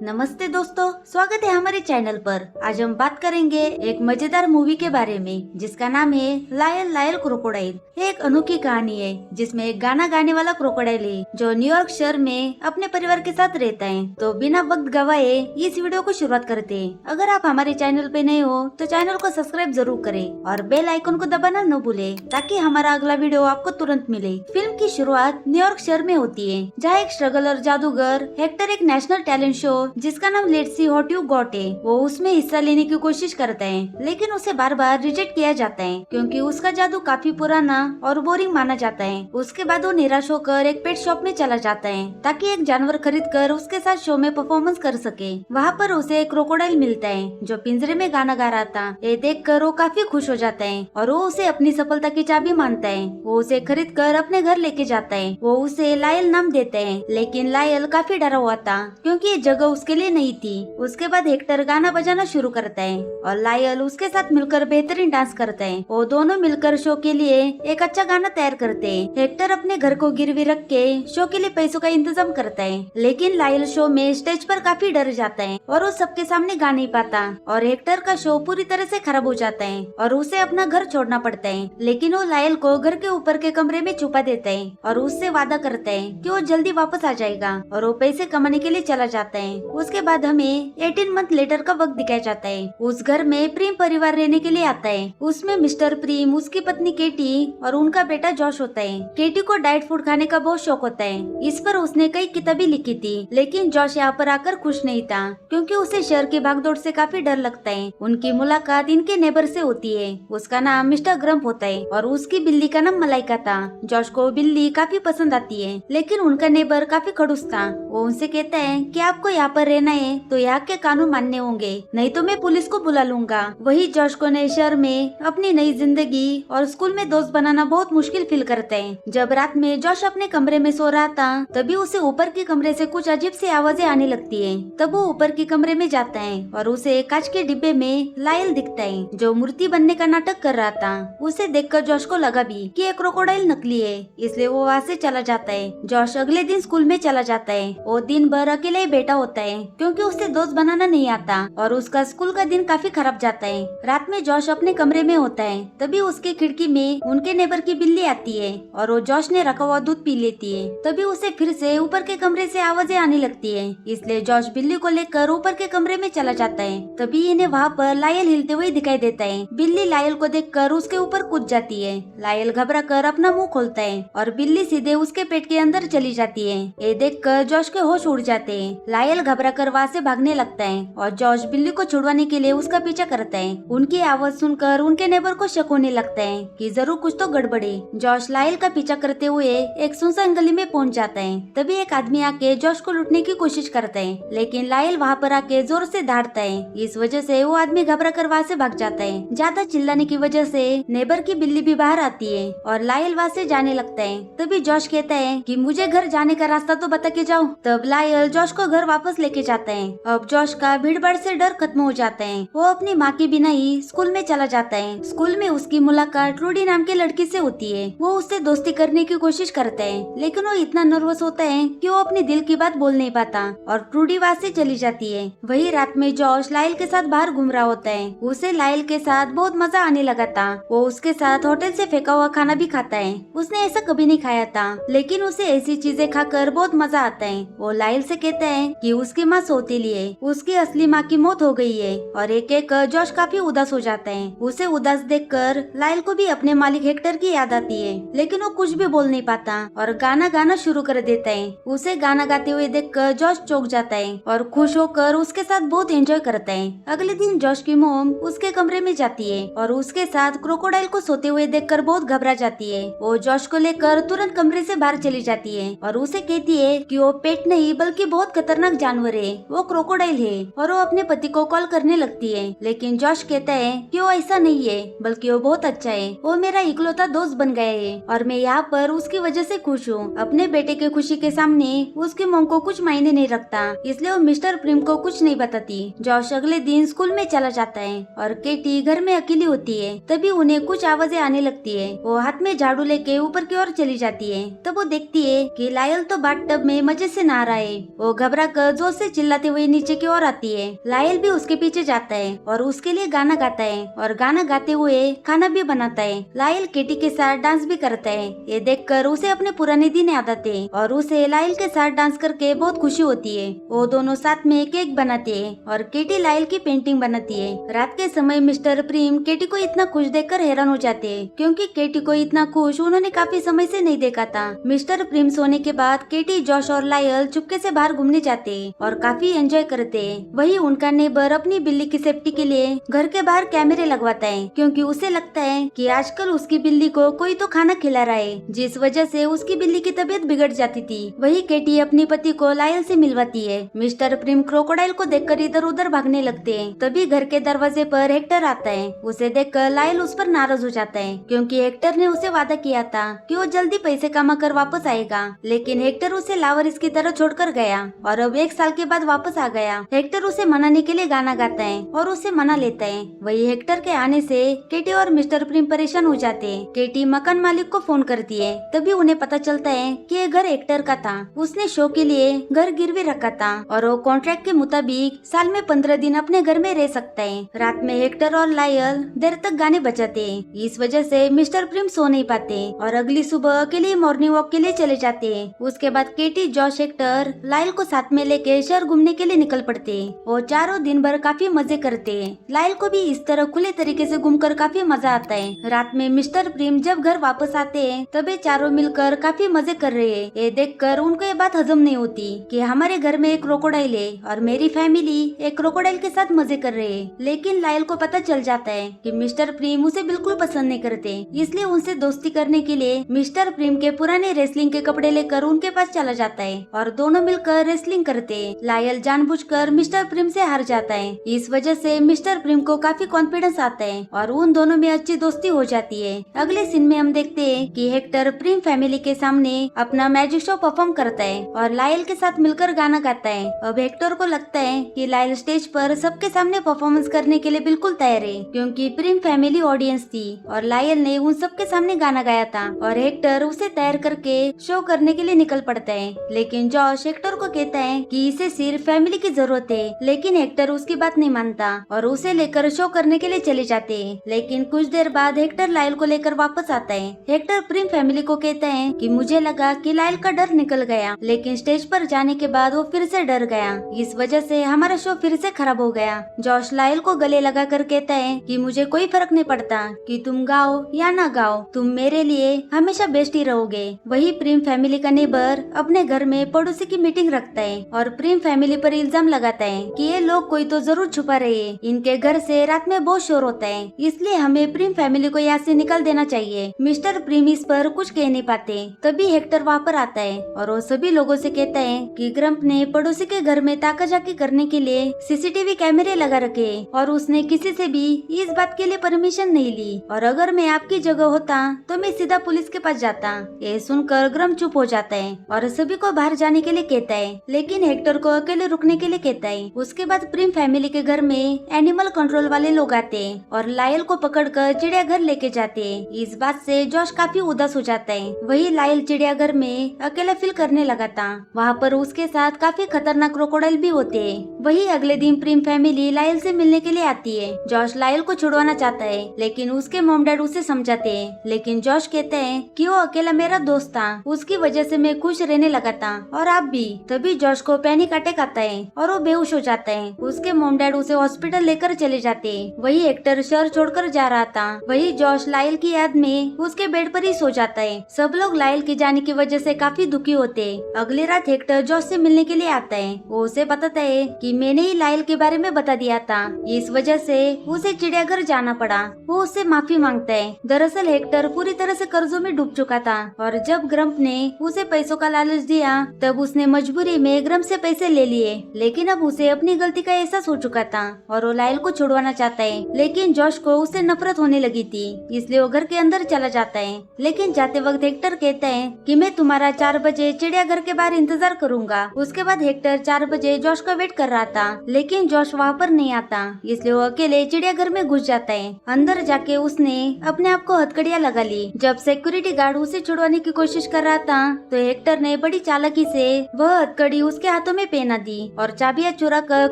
नमस्ते दोस्तों, स्वागत है हमारे चैनल पर। आज हम बात करेंगे एक मजेदार मूवी के बारे में जिसका नाम है लायल लायल क्रोकोडाइल। ये एक अनोखी कहानी है जिसमें एक गाना गाने वाला क्रोकोडाइल है जो न्यूयॉर्क शहर में अपने परिवार के साथ रहता है। तो बिना वक्त गवाए इस वीडियो को शुरुआत करते हैं। अगर आप हमारे चैनल पे नए हो तो चैनल को सब्सक्राइब जरूर करें और बेल आइकन को दबाना न भूले ताकि हमारा अगला वीडियो आपको तुरंत मिले। फिल्म की शुरुआत न्यूयॉर्क शहर में होती है जहाँ एक स्ट्रगलर जादूगर हेक्टर एक नेशनल टैलेंट शो जिसका नाम let's see what you got है वो उसमें हिस्सा लेने की कोशिश करता है, लेकिन उसे बार बार रिजेक्ट किया जाता है क्योंकि उसका जादू काफी पुराना और बोरिंग माना जाता है। उसके बाद वो निराश होकर एक पेट शॉप में चला जाता है ताकि एक जानवर खरीद कर उसके साथ शो में परफॉर्मेंस कर सके। वहाँ पर उसे एक क्रोकोडाइल मिलता है जो पिंजरे में गाना गा रहा था। ये देख कर वो काफी खुश हो जाता है और वो उसे अपनी सफलता की चाबी मानता है। वो उसे खरीद कर अपने घर लेके जाता है। वो उसे लायल नाम देते हैं, लेकिन लायल काफी डरा हुआ था क्योंकि ये जगह उसके लिए नहीं थी। उसके बाद हेक्टर गाना बजाना शुरू करता है और लायल उसके साथ मिलकर बेहतरीन डांस करता है। वो दोनों मिलकर शो के लिए एक अच्छा गाना तैयार करते हैं। हेक्टर अपने घर को गिरवी रख के शो के लिए पैसों का इंतजाम करता है, लेकिन लायल शो में स्टेज पर काफी डर जाता है और वो सबके सामने गा नहीं पाता और हेक्टर का शो पूरी तरह से खराब हो जाता है और उसे अपना घर छोड़ना पड़ता है। लेकिन वो लायल को घर के ऊपर के कमरे में छुपा देता है और उससे वादा करता है कि वो जल्दी वापस आ जाएगा और वो पैसे कमाने के लिए चला जाता है। उसके बाद हमें 18 मंथ लेटर का वक्त दिखाया जाता है। उस घर में प्रेम परिवार रहने के लिए आता है। उसमें मिस्टर प्रेम, उसकी पत्नी केटी और उनका बेटा जॉश होता है। केटी को डाइट फूड खाने का बहुत शौक होता है। इस पर उसने कई किताबें लिखी थी, लेकिन जॉश यहाँ पर आकर खुश नहीं था क्योंकि उसे शहर की भागदौड़ से काफी डर लगता है। उनकी मुलाकात इनके नेबर से होती है। उसका नाम मिस्टर ग्रम्प होता है और उसकी बिल्ली का नाम मलाइका था। जॉश को बिल्ली काफी पसंद आती है, लेकिन उनका नेबर काफी खड़ूस था। वो उनसे कहता है कि आपको यहाँ पर रहना है तो यहाँ के कानून मानने होंगे, नहीं तो मैं पुलिस को बुला लूंगा। वही जॉश को नए शहर में अपनी नई जिंदगी और स्कूल में दोस्त बनाना बहुत मुश्किल फील करता है। जब रात में जॉश अपने कमरे में सो रहा था तभी उसे ऊपर के कमरे से कुछ अजीब सी आवाजें आने लगती है। तब वो ऊपर के कमरे में जाता है और उसे कांच के डिब्बे में लायल दिखता है जो मूर्ति बनने का नाटक कर रहा था। उसे देखकर जॉश को लगा भी कि एक क्रोकोडाइल नकली है, इसलिए वो वहाँ से चला जाता है। जॉश अगले दिन स्कूल में चला जाता है। वो दिन भर अकेले ही बैठा होता है क्योंकि उसे दोस्त बनाना नहीं आता और उसका स्कूल का दिन काफी खराब जाता है। रात में जॉश अपने कमरे में होता है तभी उसके खिड़की में उनके नेबर की बिल्ली आती है और वो जॉश ने रखा हुआ दूध पी लेती है। तभी उसे फिर से ऊपर के कमरे से आवाजें आने लगती है, इसलिए जॉश बिल्ली को लेकर ऊपर के कमरे में चला जाता है। तभी इन्हें वहाँ पर लायल हिलते हुए दिखाई देता है। बिल्ली लायल को देखकर उसके ऊपर कूद जाती है। लायल घबरा कर अपना मुंह खोलता है और बिल्ली सीधे उसके पेट के अंदर चली जाती है। ये देखकर जॉश के होश उड़ जाते हैं। लायल घबरा कर वहाँ से भागने लगता है और जॉश बिल्ली को छुड़वाने के लिए उसका पीछा करता है। उनकी आवाज सुनकर उनके नेबर को शक होने लगता है कि जरूर कुछ तो गड़बड़ है। जॉश लायल का पीछा करते हुए एक सुनसान गली में पहुंच जाता है। तभी एक आदमी आके जॉश को लूटने की कोशिश करता है, लेकिन लायल वहाँ पर आके जोर से दौड़ता है। इस वजह से वो आदमी घबरा कर वहाँ से भाग जाता है। ज्यादा चिल्लाने की वजह से नेबर की बिल्ली भी बाहर आती है और लायल वहाँ से जाने लगता है। तभी जॉश कहता है कि मुझे घर जाने का रास्ता तो बता के जाओ। तब लायल जॉश को घर वापस लेके जाता है। अब जॉश का भीड़ भाड़ से डर खत्म हो जाता है। वो अपनी माँ के बिना ही स्कूल में चला जाता है। स्कूल में उसकी मुलाकात ट्रूडी नाम के लड़की से होती है। वो उससे दोस्ती करने की कोशिश करता है, लेकिन वो इतना नर्वस होता है कि वो अपने दिल की बात बोल नहीं पाता और ट्रूडी वहाँ से चली जाती है। वही रात में जॉश लायल के साथ बाहर घूम रहा होता है। उसे लायल के साथ बहुत मजा आने लगा था। वो उसके साथ होटल से फेंका हुआ खाना भी खाता है। उसने ऐसा कभी नहीं खाया था, लेकिन उसे ऐसी चीजें खाकर बहुत मजा आता है। वो लायल से कहता है कि उसकी माँ सौतेली है, उसकी असली माँ की मौत हो गई है और एक एक जॉश काफी उदास हो जाता है। उसे उदास देखकर लायल को भी अपने मालिक हेक्टर की याद आती है, लेकिन वो कुछ भी बोल नहीं पाता और गाना गाना शुरू कर देता है। उसे गाना गाते हुए देखकर जॉश चौंक जाता है और खुश होकर उसके साथ बहुत एंजॉय करता है। अगले दिन जॉश की मॉम उसके कमरे में जाती है और उसके साथ क्रोकोडाइल को सोते हुए देखकर बहुत घबरा जाती है। वो जॉश को लेकर तुरंत कमरे से बाहर चली जाती है और उसे कहती है कि वो पेट नहीं बल्कि बहुत खतरनाक जानवर है, वो क्रोकोडाइल है। और वो अपने पति को कॉल करने लगती है, लेकिन जॉश कहता है कि वो ऐसा नहीं है बल्कि वो बहुत अच्छा है। वो मेरा इकलौता दोस्त बन गया है और मैं यहाँ पर उसकी वजह से खुश हूँ। अपने बेटे के खुशी के सामने उसकी मॉम को कुछ मायने नहीं रखता, इसलिए वो मिस्टर प्रेम को कुछ नहीं बताती। जॉश अगले दिन स्कूल में चला जाता है और केटी घर में अकेली होती है। तभी उन्हें कुछ आवाजें आने लगती है। वो हाथ में झाड़ू लेके ऊपर की ओर चली जाती है। तब वो देखती है कि लायल तो बाथटब में मजे से नहा रहा है। वो घबरा कर जोर जोश से चिल्लाते हुए नीचे की ओर आती है। लायल भी उसके पीछे जाता है और उसके लिए गाना गाता है और गाना गाते हुए खाना भी बनाता है। लायल केटी के साथ डांस भी करता है। ये देखकर उसे अपने पुराने दिन याद आते हैं और उसे लायल के साथ डांस करके बहुत खुशी होती है। वो दोनों साथ में केक बनाते हैं और केटी लायल की पेंटिंग बनाती है। रात के समय मिस्टर प्रिम केटी को इतना खुश देखकर हैरान हो जाते हैं, क्योंकि केटी को इतना खुश उन्होंने काफी समय से नहीं देखा था। मिस्टर प्रिम सोने के बाद केटी, जॉश और लायल चुपके से बाहर घूमने जाते हैं और काफी एंजॉय करते हैं। वही उनका नेबर अपनी बिल्ली की सेफ्टी के लिए घर के बाहर कैमरे लगवाता है, क्योंकि उसे लगता है कि आजकल उसकी बिल्ली को कोई तो खाना खिला रहा है, जिस वजह से उसकी बिल्ली की तबीयत बिगड़ जाती थी। वही केटी अपनी पति को लायल से मिलवाती है। मिस्टर प्रिम क्रोकोडाइल को देखकर इधर उधर भागने लगते हैं। तभी घर के दरवाजे पर हेक्टर आता है। उसे देखकर लायल उस पर नाराज हो जाता है, क्योंकि हेक्टर ने उसे वादा किया था कि वो जल्दी पैसे कमा कर वापस आएगा, लेकिन हेक्टर उसे लावारिस की तरह छोड़कर गया और अब 1 साल के बाद वापस आ गया। हेक्टर उसे मनाने के लिए गाना गाता है और उसे मना लेता है। वही हेक्टर के आने से केटी और मिस्टर प्रिम परेशान हो जाते हैं। केटी मकान मालिक को फोन करती है। तभी उन्हें पता चलता है कि ये घर हेक्टर का था। उसने शो के लिए घर गिरवी रखा था और वो कॉन्ट्रैक्ट के मुताबिक साल में 15 दिन अपने घर में रह सकता है। रात में हेक्टर और लायल देर तक गाने बजाते हैं। इस वजह से मिस्टर प्रिम सो नहीं पाते और अगली सुबह के लिए मॉर्निंग वॉक के लिए चले जाते हैं। उसके बाद केटी, जॉश, हेक्टर लायल को साथ में लेके शहर घूमने के लिए निकल पड़ते हैं। वो चारों दिन भर काफी मजे करते हैं। लायल को भी इस तरह खुले तरीके से घूमकर काफी मजा आता है। रात में मिस्टर प्रिम जब घर वापस आते हैं तभी चारों मिलकर काफी मजे कर रहे हैं। ये देखकर उनको ये बात हजम नहीं होती कि हमारे घर में एक क्रोकोडाइल है और मेरी फैमिली एक क्रोकोडाइल के साथ मजे कर रहे हैं। लेकिन लायल को पता चल जाता है कि मिस्टर प्रिम उसे बिल्कुल पसंद नहीं करते, इसलिए उनसे दोस्ती करने के लिए मिस्टर प्रिम के पुराने रेसलिंग के कपड़े लेकर उनके पास चला जाता है और दोनों मिलकर रेसलिंग करते हैं। लायल जानबूझकर मिस्टर प्रिम से हार जाता है। इस वजह से मिस्टर प्रिम को काफी कॉन्फिडेंस आता है और उन दोनों में अच्छी दोस्ती हो जाती है। अगले सीन में हम देखते हैं कि हेक्टर प्रिम फैमिली के सामने अपना मैजिक शो परफॉर्म करता है और लायल के साथ मिलकर गाना गाता है। अब हेक्टर को लगता है कि लायल स्टेज पर सबके सामने परफॉर्मेंस करने के लिए बिल्कुल तैयार है, क्योंकि प्रिम फैमिली ऑडियंस थी और लायल ने उन सबके सामने गाना गाया था और हेक्टर उसे तैयार करके शो करने के लिए निकल पड़ता है। लेकिन जॉश हेक्टर को कहता है कि इसे सिर्फ फैमिली की जरूरत है, लेकिन हेक्टर उसकी बात नहीं मानता और उसे लेकर शो करने के लिए चले जाते हैं। लेकिन कुछ देर बाद हेक्टर लायल को लेकर वापस आता है। हेक्टर प्रिम फैमिली को कहता है कि मुझे लगा कि लायल का डर निकल गया, लेकिन स्टेज पर जाने के बाद वो फिर से डर गया, इस वजह से हमारा शो फिर से खराब हो गया। जॉश लायल को गले लगा कर कहता है कि मुझे कोई फर्क नहीं पड़ता कि तुम गाओ या ना गाओ, तुम मेरे लिए हमेशा बेस्ट ही रहोगे। वही प्रिम फैमिली का नेबर अपने घर में पड़ोसी की मीटिंग रखता है और प्रिम फैमिली पर इल्जाम लगाता है कि ये लोग कोई तो जरूर छुपा रहे हैं। इनके घर से रात में बहुत शोर होता है, इसलिए हमें प्रिम फैमिली को यहाँ से निकाल देना चाहिए। मिस्टर प्रिम इस पर कुछ कह नहीं पाते। तभी हेक्टर वहाँ पर आता है और वो सभी लोगों से कहता है कि ग्रम्प ने पड़ोसी के घर में ताकाझाकी करने के लिए सीसीटीवी कैमरे लगा रखे और उसने किसी से भी इस बात के लिए परमिशन नहीं ली, और अगर मैं आपकी जगह होता तो मैं सीधा पुलिस के पास जाता। ये सुनकर ग्रम्प चुप हो जाता है और सभी को बाहर जाने के लिए कहता है, लेकिन हेक्टर को अकेले रुकने के लिए कहता है। उसके बाद प्रिम फैमिली के घर में एनिमल कंट्रोल वाले लोग आते हैं और लायल को पकड़कर चिड़ियाघर लेके जाते हैं। इस बात से जॉश काफी उदास हो जाता है। वही लायल चिड़ियाघर में अकेला फील करने लगा था। वहाँ पर उसके साथ काफी खतरनाक क्रोकोडाइल भी होते हैं। वही अगले दिन प्रिम फैमिली लायल से मिलने के लिए आती है। जॉश लायल को छुड़वाना चाहता है, लेकिन उसके मॉम डैड उसे समझाते हैं। लेकिन जॉश कहते हैं कि वो अकेला मेरा दोस्त था, उसकी वजह से मैं खुश रहने लगा था और आप भी। तभी जॉश को पैनिक अटैक आता है और वो बेहोश हो जाता है। उसके मॉम डैड उसे हॉस्पिटल लेकर चले जाते हैं। वही हेक्टर शहर छोड़कर जा रहा था। वही जॉश लायल की याद में उसके बेड पर ही सो जाता है। सब लोग लायल के जाने की वजह से काफी दुखी होते हैं। अगली रात हेक्टर जॉश से मिलने के लिए आता है। वो उसे बताता है कि मैंने ही लायल के बारे में बता दिया था, इस वजह से उसे चिड़ियाघर जाना पड़ा। वो उससे माफी मांगता है। दरअसल हेक्टर पूरी तरह से कर्जों में डूब चुका था और जब ग्रम्प ने उसे पैसों का लालच दिया तब उसने मजबूरी में ग्रम्प से पैसे ले लिए। लेकिन अब उसे अपनी गलती का एहसास हो चुका था और वो लायल को छुड़वाना चाहता है। लेकिन जॉश को उससे नफरत होने लगी थी, इसलिए वो घर के अंदर चला जाता है। लेकिन जाते वक्त हेक्टर कहता है कि मैं तुम्हारा 4 बजे चिड़ियाघर के बाहर इंतजार करूंगा। उसके बाद हेक्टर 4 बजे जॉश का वेट कर रहा था, लेकिन जॉश वहाँ पर नहीं आता, इसलिए वो अकेले चिड़ियाघर में घुस जाता है। अंदर जाके उसने अपने आप को हथकड़ियाँ लगा ली। जब सिक्योरिटी गार्ड उसे छुड़वाने की कोशिश कर रहा था तो हेक्टर ने बड़ी चालाकी से वह हथकड़ी उसके हाथों में पहना दी और चाबियां चुरा कर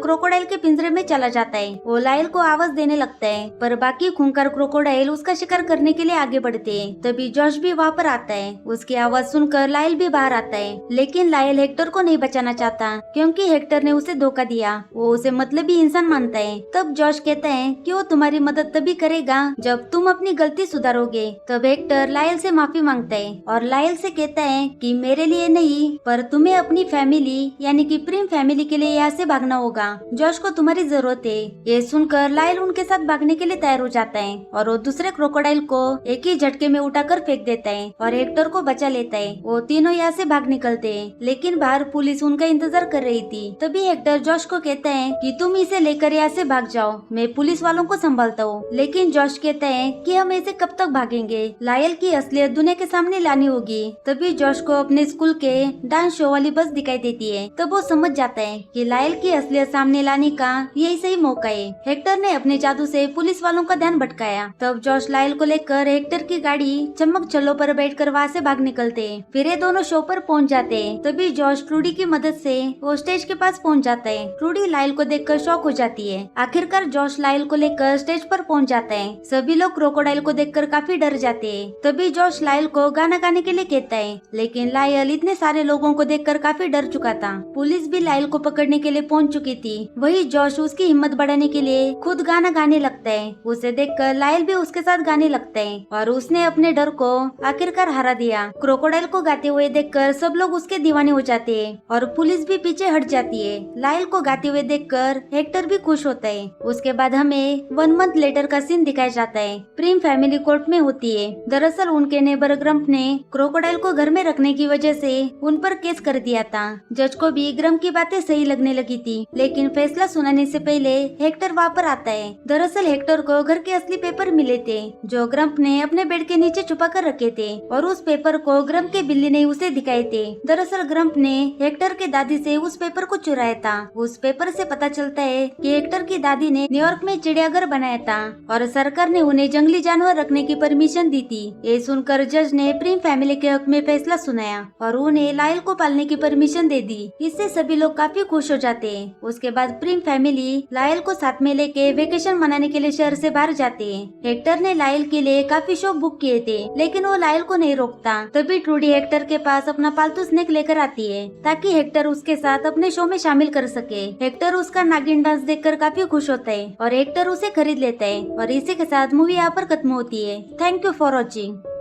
क्रोकोडाइल के पिंजरे में चला जाता है। वो लायल को आवाज देने लगता है, पर बाकी खूंखार क्रोकोडाइल उसका शिकार करने के लिए आगे बढ़ते हैं। तभी जॉश भी वहाँ पर आता है। उसकी आवाज सुनकर लायल भी बाहर आता है, लेकिन लायल हेक्टर को नहीं बचाना चाहता क्योंकि हेक्टर ने उसे धोखा दिया। वो उसे मतलबी इंसान मानता है। तब जॉश कहता है कि वो तुम्हारी मदद तभी करेगा जब तुम अपनी गलती सुधारोगे। तब हेक्टर लायल से माफी मांगता है और लायल से कहता है कि मेरे लिए नहीं, पर तुम्हें अपनी फैमिली यानी कि प्रिम फैमिली के लिए यहाँ से भागना होगा। जॉश को तुम्हारी जरूरत है। ये सुनकर लायल उनके साथ भागने के लिए तैयार हो जाता है और वो दूसरे क्रोकोडाइल को एक ही झटके में उठाकर फेंक देता है और हेक्टर को बचा लेता है। वो तीनों यहाँ से भाग निकलते हैं, लेकिन बाहर पुलिस उनका इंतजार कर रही थी। तभी हेक्टर जॉश को कहता है कि तुम इसे लेकर यहाँ से भाग जाओ, मैं पुलिस वालों को संभालता हूँ। लेकिन जॉश कहता है कि हम ऐसे कब तक भागेंगे, लायल की असलियत दुनिया के सामने लानी होगी। तभी जॉश को अपने स्कूल के डांस शो वाली बस दिखाई देती है। तब वो समझ जाता है कि लायल की असलियत सामने लाने का यही सही मौका है। हेक्टर ने अपने जादू से पुलिस वालों का ध्यान भटकाया। तब जॉश लायल को लेकर हेक्टर की गाड़ी चमक चलो पर बैठकर वहाँ से भाग निकलते हैं। फिर ये दोनों शो पर पहुंच जाते हैं। तभी जॉश ट्रूडी की मदद से वो स्टेज के पास पहुंच जाता है। ट्रूडी लायल को देखकर शॉक हो जाती है। आखिरकार जॉश लायल को लेकर स्टेज पर पहुंच जाता है। सभी लोग क्रोकोडाइल को देखकर काफी डर जाते हैं। तभी जॉश लायल को गाना गाने के लिए कहता है, लेकिन लायल इतने सारे लोगों को देखकर काफी डर चुका था। पुलिस भी लायल को पकड़ने के लिए पहुंच चुकी थी। वही जॉश उसकी हिम्मत बढ़ाने के लिए खुद गाना गाने लगता है। उसे देखकर लायल भी उसके साथ गाने लगता है और उसने अपने डर को आखिरकार हरा दिया। क्रोकोडाइल को गाते हुए देखकर सब लोग उसके दीवाने हो जाते हैं और पुलिस भी पीछे हट जाती है। लायल को गाते हुए देखकर हेक्टर भी खुश होता है। उसके बाद हमें 1 मंथ लेटर का सीन दिखाया जाता है। प्रिम फैमिली कोर्ट में होती है। दरअसल उनके नेबर ग्रम्प ने क्रोकोडाइल को घर में रखने की वजह से उन पर केस कर दिया था। जज को भी ग्रम्प की बातें सही लगने लगी थी, लेकिन फैसला सुनाने से पहले हेक्टर वहाँ पर आता है। दरअसल हेक्टर को घर के असली पेपर मिले थे जो ग्रम्प ने अपने बेड के नीचे छुपा कर रखे थे और उस पेपर को ग्रम्प के बिल्ली ने उसे दिखाए थे। दरअसल ग्रम्प ने हेक्टर के दादी से उस पेपर को चुराया था। उस पेपर से पता चलता है कि हेक्टर की दादी ने न्यूयॉर्क में चिड़ियाघर बनाया था और सरकार ने उन्हें जंगली जानवर रखने की परमिशन दी थी। ये सुनकर जज ने प्रिम फैमिली के हक में फैसला सुनाया और उन्हें लायल को पालने की परमिशन दे दी। इससे सभी लोग काफी खुश हो जाते हैं। उसके बाद प्रिम फैमिली लायल को साथ में लेके वेकेशन मनाने के लिए शहर से बाहर जाते हैं। हेक्टर ने लायल के लिए काफी शो बुक किए थे, लेकिन वो लायल को नहीं रोकता। तभी ट्रूडी हेक्टर के पास अपना पालतू स्नेक लेकर आती है ताकि हेक्टर उसके साथ अपने शो में शामिल कर सके। हेक्टर उसका नागिन डांस देखकर काफी खुश होता है और हेक्टर उसे खरीद लेता है और इसी के साथ मूवी यहाँ पर खत्म होती है। Thank you for watching.